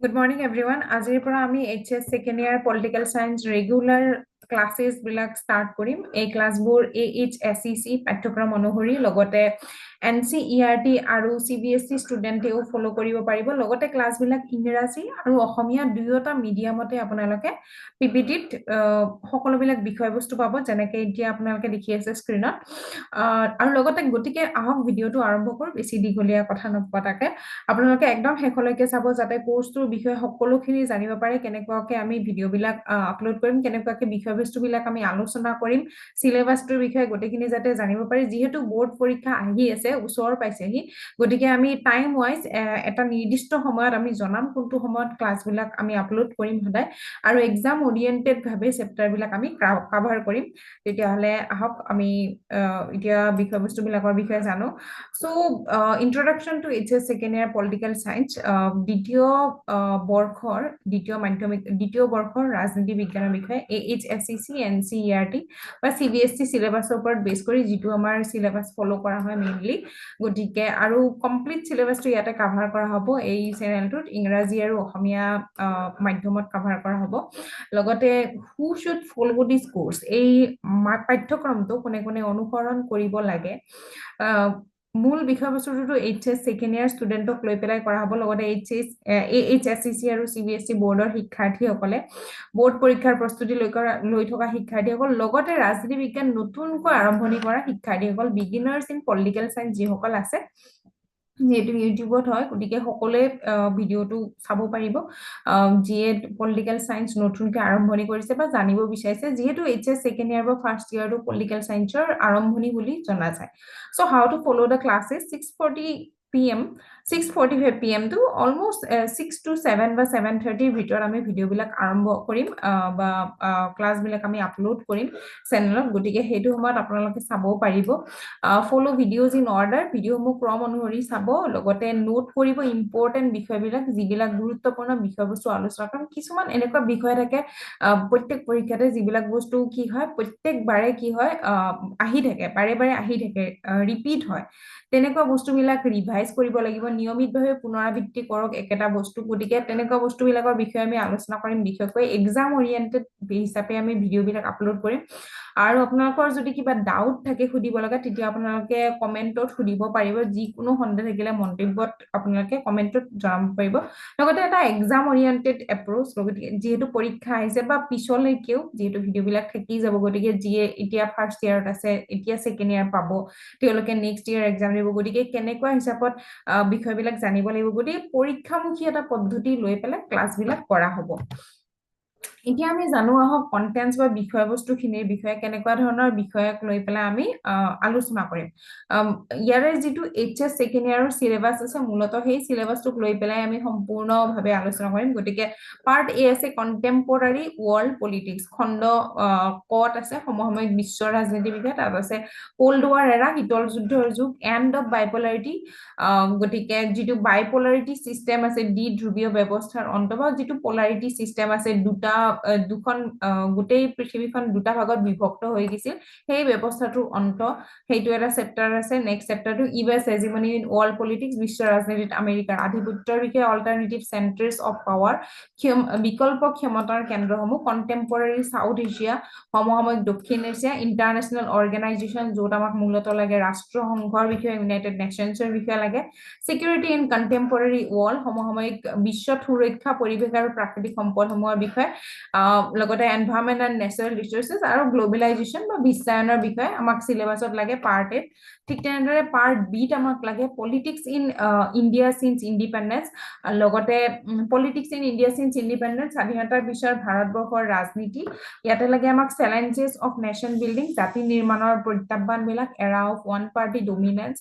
Good morning, everyone. আজিৰ পৰা আমি HS second year political science regular classes বিলাক start কৰিম। এই ক্লাছবোৰ AHSEC পাঠ্যক্ৰম অনুসৰি লগতে NCERT আৰু CBSE ষ্টুডেণ্টেও ফলো কৰিব পাৰিব। লগতে ক্লাছবিলাক ইংৰাজী আৰু অসমীয়া দুয়োটা মিডিয়ামতে আপোনালোকে PPTত সকলোবিলাক বিষয়বস্তু পাব যেনেকৈ এতিয়া আপোনালোকে দেখি আছে স্ক্ৰীনত। আৰু লগতে গতিকে আহক ভিডিঅ'টো আৰম্ভ কৰোঁ, বেছি দীঘলীয়া কথা নপতাকে আপোনালোকে একদম শেষলৈকে চাব যাতে কোৰ্সটোৰ বিষয়ে সকলোখিনি জানিব পাৰে, কেনেকুৱাকৈ আমি ভিডিঅ'বিলাক আপলোড কৰিম, কেনেকুৱাকৈ বিষয়বস্তুবিলাক আমি আলোচনা কৰিম, সিলেবাছটোৰ বিষয়ে গোটেইখিনি যাতে জানিব পাৰি। যিহেতু বোৰ্ড পৰীক্ষা আহি আছে, ওচৰ পাইছেহি, গতিকে আমি টাইম ৱাইজ এটা নিৰ্দিষ্ট সময়ত আমি জনাম কোনটো সময়ত ক্লাছবিলাক আমি আপলোড কৰিম সদায়, আৰু এক্সাম ওৰিয়েণ্টেডভাৱে চেপ্টাৰবিলাক আমি কাভাৰ কৰিম। তেতিয়াহ'লে আহক আমি এতিয়া বিষয়বস্তুবিলাকৰ বিষয়ে জানো। So, introduction to HS second year political science, দ্বিতীয় বৰ্ষৰ দ্বিতীয় বৰ্ষৰ ৰাজনীতি বিজ্ঞানৰ বিষয়ে AHSEC NCERT বা CBSE সিলেবাছৰ ওপৰত বেছ কৰি যিটো আমাৰ সিলেবাছ ফলো কৰা হয় মেইনলি, গতিকে আৰু কমপ্লিট সিলেবাছটো ইয়াতে কাভাৰ কৰা হ'ব। এই চেনেলটোত ইংৰাজী আৰু অসমীয়া মাধ্যমত কাভাৰ কৰা হ'ব। লগতে হু শুড ফলো দিছ কোৰ্স, এই পাঠ্যক্ৰমটো কোনে কোনে অনুসৰণ কৰিব লাগে। মূল বিষয়বস্তুটো HS সেকেন্ড ইয়াৰ ষ্টুডেণ্টক লৈ পেলাই কৰা হ'ব। লগতে AHSEC আৰু CBSE বোৰ্ডৰ শিক্ষাৰ্থীসকলে বোৰ্ড পৰীক্ষাৰ প্ৰস্তুতি লৈ থকা শিক্ষাৰ্থীসকল, লগতে ৰাজনীতি বিজ্ঞান নতুনকৈ আৰম্ভণি কৰা শিক্ষাৰ্থীসকল, বিগিনাৰ্ছ ইন পলিটিকেল সায়েন্স যিসকল আছে, যেহেতু ইউটিউবত হয় গতিকে সকলোৱে ভিডিঅ'টো চাব পাৰিব, যিয়ে পলিটিকেল সায়েন্স নতুনকৈ আৰম্ভণি কৰিছে বা জানিব বিচাৰিছে। যিহেতু HS সেকেন্ড ইয়াৰ বা ফাৰ্ষ্ট ইয়াৰটো পলিটিকেল সায়েন্সৰ আৰম্ভণি বুলি জনা যায়। So how to follow the classes? 6:45 PM to almost 6 to 7 বা 7:30 ভিতৰত আমি ভিডিঅ'বিলাক আৰম্ভ কৰিম বা ক্লাছবিলাক আমি আপলোড কৰিম চেনেলত, গতিকে সেইটো সময়ত আপোনালোকে চাব পাৰিব। ফলো ভিডিঅ'জ ইন অৰ্ডাৰ, ভিডিঅ'সমূহ ক্ৰম অনুসৰি চাব, লগতে নোট কৰিব ইম্পৰ্টেণ্ট বিষয়বিলাক, যিবিলাক গুৰুত্বপূৰ্ণ বিষয়বস্তু আলোচনা কৰিম। কিছুমান এনেকুৱা বিষয় থাকে প্ৰত্যেক পৰীক্ষাতে যিবিলাক বস্তু কি হয় প্ৰত্যেকবাৰে কি হয় আহি থাকে, বাৰে বাৰে আহি থাকে, ৰিপিট হয়, তেনেকুৱা বস্তুবিলাক ৰিভাইজ কৰিব লাগিব, নিয়মিতভাৱে পুনৰাবৃত্তি কৰক একেটা বস্তু। গতিকে তেনেকুৱা বস্তুবিলাকৰ বিষয়ে আমি আলোচনা কৰিম, বিশেষকৈ এক্সাম ওৰিয়েণ্টেড হিচাপে আমি ভিডিঅ'বিলাক আপলোড কৰিম। আৰু আপোনালোকৰ যদি কিবা ডাউট থাকে সুধিব লগা, তেতিয়া আপোনালোকে কমেণ্টত সুধিব পাৰিব। যিকোনো সন্দেহ থাকিলে মন্তব্যত আপোনালোকে কমেণ্টত জনাব পাৰিব। লগতে এটা এক্সাম ওৰিয়েণ্টেড এপ্ৰ'চ, গতিকে যিহেতু পৰীক্ষা আহিছে বা পিছলৈকেও যিহেতু ভিডিঅ'বিলাক থাকি যাব, গতিকে যিয়ে এতিয়া ফাৰ্ষ্ট ইয়াৰত আছে, এতিয়া সেকেন্ড ইয়াৰ পাব, তেওঁলোকে নেক্সট ইয়াৰ এক্সাম দিব, গতিকে কেনেকুৱা হিচাপত বিষয়বিলাক জানিব লাগিব, গতিকে পৰীক্ষামুখী এটা পদ্ধতি লৈ পেলাই ক্লাছবিলাক কৰা হ'ব। এতিয়া আমি জানো আহক কন্টেন্টছ বা বিষয়বস্তুখিনিৰ বিষয়ে, কেনেকুৱা ধৰণৰ বিষয়ক লৈ পেলাই আমি আলোচনা কৰিম। ইয়াৰে যিটো HS সেকেন্ড ইয়াৰৰ সিলেবাছ আছে, মূলত সেই সিলেবাছটোক লৈ পেলাই আমি সম্পূৰ্ণভাৱে আলোচনা কৰিম। গতিকে পাৰ্ট এ আছে কণ্টেম্পৰাৰী ৱৰ্ল্ড পলিটিক্স, খণ্ড কত আছে সমসাময়িক বিশ্ব ৰাজনীতি বিষয়ে, তাত আছে কোল্ড ৱাৰ এৰা, শীতল যুদ্ধৰ যুগ, এণ্ড অফ বাইপলাৰিটি, গতিকে যিটো বাইপলাৰিটি চিষ্টেম আছে, দ্বিধ্ৰুৱীয় ব্যৱস্থাৰ অন্ত, বা যিটো পলাৰিটি চিষ্টেম আছে, দুখন গোটেই পৃথিৱীখন দুটা ভাগত বিভক্ত হৈ গৈছিল, সেই ব্যৱস্থাটোৰ অন্ত, সেইটো এটা চেপ্টাৰ আছে। নেক্সট চেপ্টাৰটো US hegemony in world politics, বিশ্ব ৰাজনীতিত আমেৰিকাৰ আধিপত্যৰ বিষয়ে, অল্টাৰনেটিভ চেণ্টাৰ্ছ অফ পাৱাৰ, বিকল্প ক্ষমতাৰ কেন্দ্ৰসমূহ, কণ্টেম্পৰাৰী সাউথ এছিয়া, সমসাময়িক দক্ষিণ এছিয়া, ইণ্টাৰনেশ্যনেল অৰ্গেনাইজেশ্যন, য'ত আমাক মূলত লাগে ৰাষ্ট্ৰসংঘৰ বিষয়ে, ইউনাইটেড নেশ্যনছৰ বিষয়ে লাগে, ছিকিউৰিটি ইন কণ্টেম্পৰাৰী ৱৰ্ল্ড, সমসাময়িক বিশ্বত সুৰক্ষা, পৰিৱেশ আৰু প্ৰাকৃতিক সম্পদসমূহৰ বিষয়ে, লগতে এনভাইৰনমেণ্ট এণ্ড নেচাৰেল ৰিচোৰ্চেছ, আৰু গ্ল'বেলাইজেশ্যন বা বিশ্বায়নৰ বিষয়ে আমাক চিলেবাছত লাগে পাৰ্ট এ। ঠিক তেনেদৰে পাৰ্ট বিত আমাক লাগে politics in India since independence, লগতে politics in India since independence, স্বাধীনতাৰ পিছৰ ভাৰতবৰ্ষৰ ৰাজনীতি, ইয়াতে লাগে আমাক চেলেঞ্জেছ অফ নেশ্যন বিল্ডিং, জাতি নিৰ্মাণৰ প্ৰত্যাহ্বানবিলাক, এৰা অফ ওৱান পাৰ্টি ডমিনেন্স,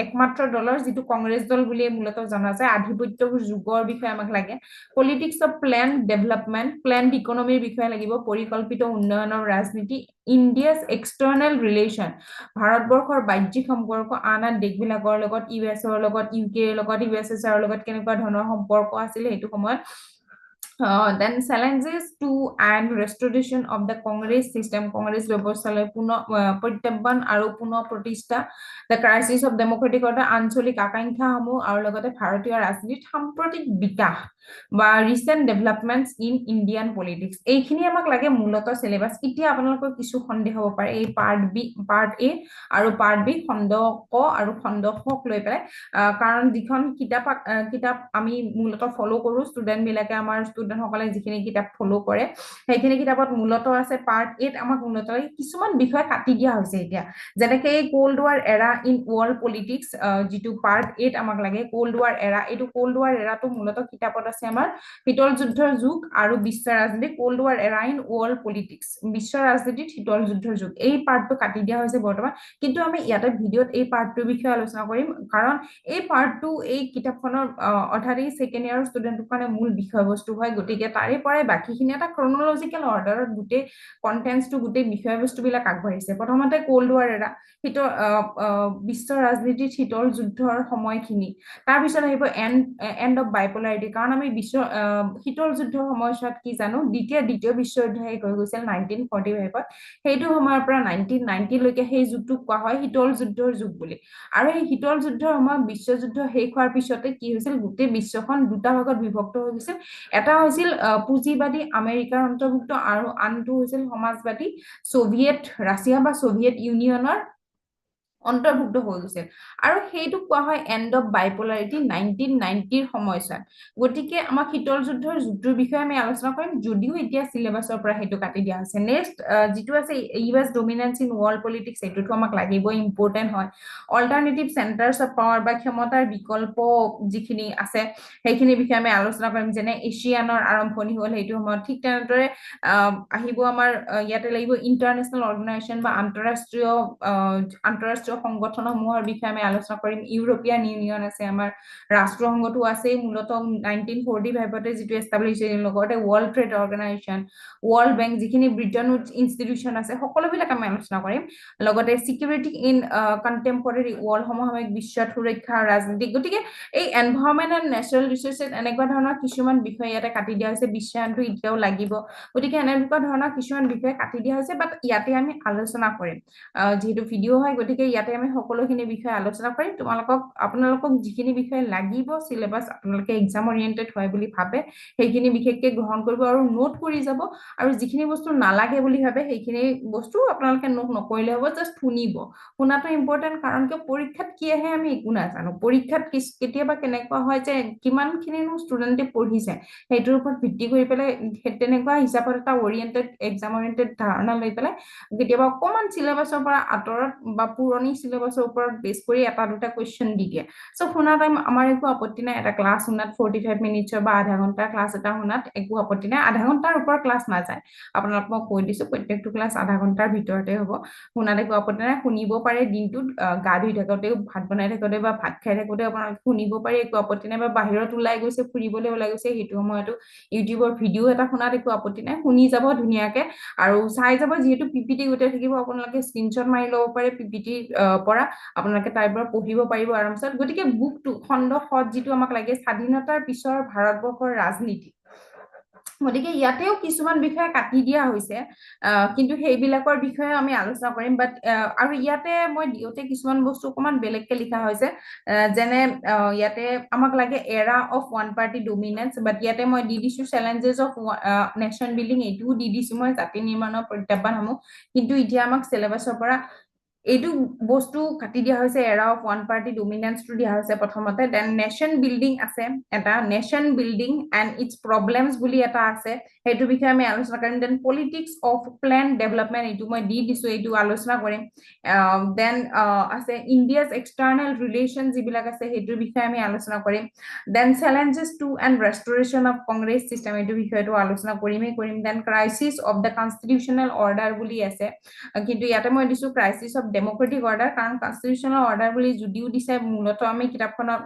একমাত্ৰ দলৰ যিটো কংগ্ৰেছ দল বুলিয়ে মূলত জনা যায়, আধিপত্যৰ যুগৰ বিষয়ে আমাক লাগে, politics of plan development, planned ইকনমিৰ বিষয়ে লাগিব, পৰিকল্পিত উন্নয়নৰ ৰাজনীতি, ইণ্ডিয়াছ এক্সটাৰ্নেল ৰিলেশ্যন, ভাৰতবৰ্ষৰ বাহ্যিক সম্পৰ্ক আন দেশবিলাকৰ লগত, US ৰ লগত, UK ৰ লগত, USSR ৰ লগত কেনেকুৱা ধৰণৰ সম্পৰ্ক আছিলে সেইটো সময়ত, Then challenges to and restoration of the Congress system, Congress ব্যৱস্থালৈ প্ৰত্যাহ্বান আৰু পুনৰ প্ৰতিষ্ঠা, the crisis of democratic order, আঞ্চলিক আকাংক্ষাসমূহ আৰু লগতে ভাৰতীয় ৰাজনীতিৰ সাম্প্ৰতিক বিকাশ বা recent developments in Indian politics. এইখিনি আমাক লাগে মূলত সিলেবাস। এতিয়া আপোনালোকৰ কিছু সন্দেহ হ'ব পাৰে এই পাৰ্ট এ আৰু পাৰ্ট বি, খণ্ড ক আৰু খণ্ড খক লৈ পেলাই, কাৰণ যিখন কিতাপ আমি মূলত ফলো কৰো, ষ্টুডেন্ট বিলাকে আমাৰ ষ্টুডেন্ট সকলে যিখিনি কিতাপ ফলো কৰে সেইখিনি কিতাপত মূলত আছে পাৰ্ট এত আমাক মূলত কিছুমান বিষয় কাটি দিয়া হৈছে এতিয়া, যেনেকে এই কোল্ড ৱাৰ এৰা ইন ৱৰ্ল্ড পলিটিক্স, যিটো পাৰ্ট এত আমাক লাগে কোল্ড ৱাৰ এৰা। এইটো কোল্ড ৱাৰ এৰাটো মূলত কিতাপত আছে আমাৰ শীতল যুদ্ধৰ যুগ আৰু বিশ্ব ৰাজনীতি, কোল্ড ৱাৰ এৰা ইন ৱৰ্ল্ড পলিটিক্স, বিশ্ব ৰাজনীতিত শীতল যুদ্ধৰ যুগ, এই পাৰ্টটো কাটি দিয়া হৈছে বৰ্তমান। কিন্তু আমি ইয়াতে ভিডিঅ'ত এই পাৰ্টটোৰ বিষয়ে আলোচনা কৰিম, কাৰণ এই পাৰ্টটো এই কিতাপখনৰ অৰ্থাৎ এই ছেকেণ্ড ইয়াৰৰ ষ্টুডেণ্টৰ কাৰণে মূল বিষয়বস্তু হয়। গতিকে তাৰে পৰাই বাকীখিনি এটা ক্ৰনলজিকেল অৰ্ডাৰত গোটেই কন্টেন্টছটো, গোটেই বিষয়বস্তুবিলাক আগবাঢ়িছে। প্ৰথমতে কোল্ড ৱাৰ এৰা, বিশ্ব ৰাজনীতিত শীতল যুদ্ধৰ সময়খিনি, তাৰপিছত আহিব এণ্ড অফ বাইপলাৰিটি, কাৰণ আমি শীতল যুদ্ধৰ সময়ছোৱাত কি জানো, দ্বিতীয় বিশ্বযুদ্ধ শেষ হৈ গৈছিল 1945ত, সেইটো সময়ৰ পৰা 1990 লৈকে সেই যুগটোক কোৱা হয় শীতল যুদ্ধৰ যুগ বুলি। আৰু এই শীতল যুদ্ধৰ সময়ত বিশ্বযুদ্ধ শেষ হোৱাৰ পিছতে কি হৈছিল, গোটেই বিশ্বখন দুটা ভাগত বিভক্ত হৈ গৈছিল। এটা হৈছিল পুঁজিবাদী আমেৰিকাৰ অন্তৰ্ভুক্ত আৰু আনটো হৈছিল সমাজবাদী ৰাছিয়া বা ছোভিয়েট ইউনিয়নৰ অন্তৰ্ভুক্ত হৈ গৈছিল। আৰু সেইটোক কোৱা হয় এণ্ড অফ বাইপলাৰিটি 1990ৰ সময়ছোৱাত। গতিকে আমাক শীতল যুদ্ধৰ যুগটোৰ বিষয়ে আমি আলোচনা কৰিম, যদিও এতিয়া চিলেবাছৰ পৰা সেইটো কাটি দিয়া হৈছে। নেক্সট যিটো আছে US dominance in world politics, এইটোতো আমাক লাগিবই, ইম্পৰ্টেণ্ট হয়। অল্টাৰনেটিভ চেণ্টাৰ্ছ অফ পাৱাৰ বা ক্ষমতাৰ বিকল্প যিখিনি আছে সেইখিনি বিষয়ে আমি আলোচনা কৰিম, যেনে এছিয়ানৰ আৰম্ভণি হ'ল সেইটো সময়ত। ঠিক তেনেদৰে আহিব আমাৰ ইয়াতে লাগিব ইণ্টাৰনেশ্যনেল অৰ্গেনাইজেশ্যন বা আন্তঃৰাষ্ট্ৰীয় সংগঠনসমূহৰ বিষয়ে আমি আলোচনা কৰিম। ইউৰোপিয়ান ইউনিয়ন আছে, আমাৰ ৰাষ্ট্ৰসংঘটো আছেই মূলত 1945তে যিটো এষ্টাব্লিছ হৈছিল, লগতে world trade organisation, world bank, যিখিনি ব্ৰিটেনৰ ইনষ্টিটিউশ্যন আছে সকলোবিলাক আমি আলোচনা কৰিম। লগতে চিকিউৰিটি ইন কণ্টেম্পৰেৰী ৱৰ্ল্ড, সমসাময়িক বিশ্বত সুৰক্ষা ৰাজনীতি। গতিকে এই এনভাইৰনমেণ্ট এণ্ড নেচাৰেল ৰিচোৰ্চেছ, এনেকুৱা ধৰণৰ কিছুমান বিষয় ইয়াতে কাটি দিয়া হৈছে। বিশ্বায়নটো এতিয়াও লাগিব, গতিকে এনেকুৱা ধৰণৰ কিছুমান বিষয় কাটি দিয়া হৈছে, বাট ইয়াতে আমি আলোচনা কৰিম। যিহেতু ভিডিঅ' হয়, গতিকে ইয়াতে আমি সকলোখিনি বিষয়ে আলোচনা কৰিম। আপোনালোকক যিখিনি বিষয় লাগিব চিলেবাছ, আপোনালোকে এক্সাম অৰিয়েণ্টেড হয় বুলি ভাবে সেইখিনি বিশেষকে গ্ৰহণ কৰিব আৰু নোট কৰি যাব। আৰু যিখিনি বস্তু নালাগে বুলি ভাবে সেইখিনি বস্তু আপোনালোকে নোট নকৰিলে হ'ব, জাষ্ট শুনাটো ইম্পৰ্টেণ্ট। কাৰণ কিয় পৰীক্ষাত কি আহে আমি একো নাজানো। পৰীক্ষাত কেতিয়াবা কেনেকুৱা হয় যে কিমানখিনিনো ষ্টুডেণ্টে পঢ়িছে সেইটোৰ ওপৰত ভিত্তি কৰি পেলাই তেনেকুৱা হিচাপত এটা এক্সাম অৰিয়েণ্টেড ধাৰণা লৈ পেলাই কেতিয়াবা অকণমান চিলেবাছৰ পৰা আঁতৰত বা পুৰণি চিলেবাছৰ ওপৰত বেছ কৰি এটা দুটা কুৱেশ্যন দি দিয়ে। চ' শুনা টাইম আমাৰ একো আপত্তি নাই, এটা ক্লাছ শুনাত 45 মিনিটছৰ বা আধা ঘণ্টাৰ ক্লাছ এটা শুনাত একো আপত্তি নাই। আধা ঘণ্টাৰ ওপৰত ক্লাছ নাযায়, আপোনালোকক মই কৈ দিছো, প্ৰত্যেকটো ক্লাছ আধা ঘণ্টাৰ ভিতৰতে হ'ব। শুনাত একো আপত্তি নাই, শুনিব পাৰে দিনটোত, গা ধুই থাকোঁতেও, ভাত বনাই থাকোঁতে বা ভাত খাই থাকোঁতে আপোনালোকে শুনিব পাৰে, একো আপত্তি নাই। বা বাহিৰত ওলাই গৈছে, ফুৰিবলৈ ওলাই গৈছে, সেইটো সময়তো ইউটিউবৰ ভিডিঅ' এটা শুনাত একো আপত্তি নাই, শুনি যাব ধুনীয়াকে আৰু চাই যাব। যিহেতু পিপিটি গোটেই থাকিব, আপোনালোকে স্ক্ৰীনশ্বট মাৰি ল'ব পাৰে পিপিটিৰ পৰা, আপোনালোকে তাৰ পৰা পঢ়িব পাৰিব আৰামছে। গতিকে বুকটো খণ্ড খত যিটো আমাক লাগে, স্বাধীনতাৰ পিছৰ ভাৰতবৰ্ষৰ ৰাজনীতি, গতিকে ইয়াতেও কিছুমান বিষয় কাটি দিয়া হৈছে, কিন্তু সেইবিলাকৰ বিষয়ে আমি আলোচনা কৰিম। বাট আৰু ইয়াতে মই দিওঁতে কিছুমান বস্তু অকণমান বেলেগকে লিখা হৈছে, যেনে ইয়াতে আমাক লাগে এৰা অফ ওৱান পাৰ্টি ডমিনেন্স, বাট ইয়াতে মই দি দিছো চেলেঞ্জেছ অফ নেশ্যন বিল্ডিং, এইটোও দি দিছো মই, জাতি নিৰ্মাণৰ প্ৰত্যাহ্বানসমূহ। কিন্তু এতিয়া আমাক চিলেবাছৰ পৰা এইটো বস্তু কাটি দিয়া হৈছে, এৰা অফ ওৱান পাৰ্টি ডমিনেন্সটো দিয়া হৈছে প্ৰথমতে। দেন নেশ্যন বিল্ডিং আছে এটা, nation building and its problems বুলি এটা আছে, সেইটো বিষয়ে আমি আলোচনা কৰিম। Then politics of plan development, এইটো মই দি দিছো, এইটো আলোচনা কৰিম। দেন আছে ইণ্ডিয়াজ এক্সটাৰ্নেল ৰিলেশ্যন যিবিলাক আছে সেইটোৰ বিষয়ে আমি আলোচনা কৰিম। Then challenges to and restoration of Congress system, এইটো বিষয়টো আলোচনা কৰিম। Then crisis of the constitutional order বুলি আছে, কিন্তু ইয়াতে মই দিছো ক্ৰাইচিছ অফ ডেমক্ৰেটিক অৰ্ডাৰ, কাৰণ কনষ্টিটিউচনেল অৰ্ডাৰ বুলি যদিও দিছে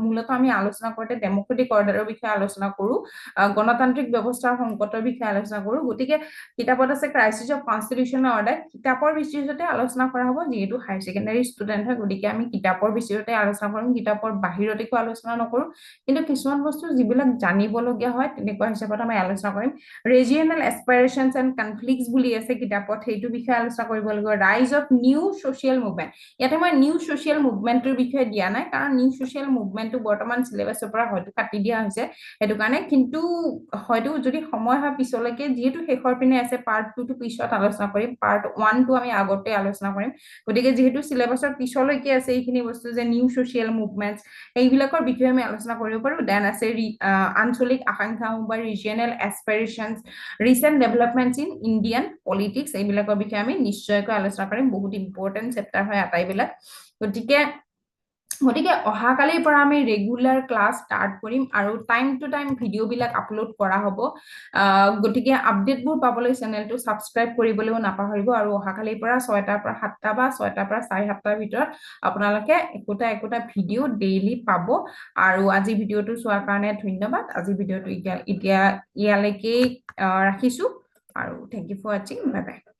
মূলত আমি আলোচনা কৰোঁতে ডেমক্ৰেটিক অৰ্ডাৰৰ বিষয়ে আলোচনা কৰোঁ, গণতান্ত্ৰিক ব্যৱস্থাৰ সংকটৰ বিষয়ে আলোচনা কৰোঁ। গতিকে কিতাপত আছে ক্ৰাইচিছ অফ কনষ্টিটিউচনেল অৰ্ডাৰ, কিতাপৰ বেচিছতে আলোচনা কৰা হ'ব, যিহেতু হায়াৰ ছেকেণ্ডাৰী ষ্টুডেণ্ট হয়, গতিকে আমি কিতাপৰ বেচিছতে আলোচনা কৰিম, কিতাপৰ বাহিৰত একো আলোচনা নকৰোঁ। কিন্তু কিছুমান বস্তু যিবিলাক জানিবলগীয়া হয় তেনেকুৱা হিচাপত আমি আলোচনা কৰিম। ৰিজিয়নেল এছপাইৰেশ্যনছ এণ্ড কনফ্লিক্টছ বুলি আছে কিতাপত, সেইটো বিষয়ে আলোচনা কৰিব লাগিব। ৰাইজ অফ নিউ ছ'চিয়েল মুভমেণ্ট, ইয়াতে মই নিউ ছ'চিয়েল মুভমেণ্টটোৰ বিষয়ে দিয়া নাই, কাৰণ নিউ ছ'চিয়েল মুভমেণ্টটো বৰ্তমান চিলেবাছৰ পৰা হয়তো কাটি দিয়া হৈছে, সেইটো কাৰণে। কিন্তু হয়তো যদি সময় হয় পিছলৈকে, যিহেতু শেষৰ পিনে আছে, পাৰ্ট 2টো পিছত আলোচনা কৰিম, পাৰ্ট 1টো আমি আগতে আলোচনা কৰিম। গতিকে যিহেতু চিলেবাছৰ পিছলৈকে আছে এইখিনি বস্তু, যে নিউ ছ'চিয়েল মুভমেণ্টছ, এইবিলাকৰ বিষয়ে আমি আলোচনা কৰিব পাৰোঁ। দেন আছে আঞ্চলিক আকাংক্ষা বা regional aspirations, recent developments in Indian politics, এইবিলাকৰ বিষয়ে আমি নিশ্চয়কৈ আলোচনা কৰিম। বহুত ইম্পৰ্টেণ্ট চেপ্টাৰ হয় আটাইবিলাক। গতিকে অহাকালিৰ পৰা আমি ৰেগুলাৰ ক্লাছ ষ্টাৰ্ট কৰিম আৰু টাইম টু টাইম ভিডিঅ'বিলাক আপলোড কৰা হ'ব। গতিকে আপডেটবোৰ পাবলৈ চেনেলটো ছাবস্ক্ৰাইব কৰিবলৈও নাপাহৰিব। আৰু অহাকালিৰ পৰা 6টাৰ পৰা 7টা বা 6টাৰ পৰা 7:30টাৰ ভিতৰত আপোনালোকে একোটা ভিডিঅ' ডেইলি পাব। আৰু আজি ভিডিঅ'টো চোৱাৰ কাৰণে ধন্যবাদ। আজি ভিডিঅ'টো ইয়ালৈকে ৰাখিছোঁ, আৰু থেংক ইউ ফৰ ৱাচিং। Bye bye.